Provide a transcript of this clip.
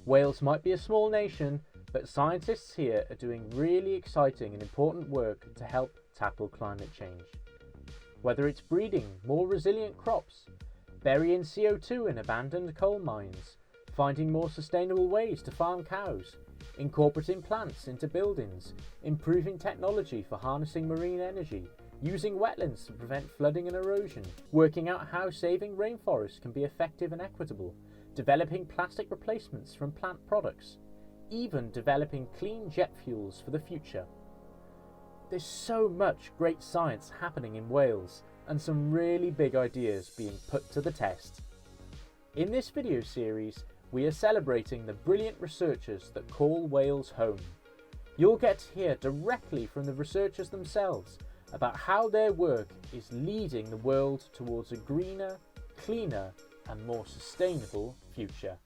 Wales might be a small nation, but scientists here are doing really exciting and important work to help tackle climate change. Whether it's breeding more resilient crops, burying CO2 in abandoned coal mines, finding more sustainable ways to farm cows, incorporating plants into buildings, improving technology for harnessing marine energy, using wetlands to prevent flooding and erosion, working out how saving rainforests can be effective and equitable, developing plastic replacements from plant products, even developing clean jet fuels for the future. There's so much great science happening in Wales and some really big ideas being put to the test. In this video series, we are celebrating the brilliant researchers that call Wales home. You'll get to hear directly from the researchers themselves about how their work is leading the world towards a greener, cleaner and more sustainable future.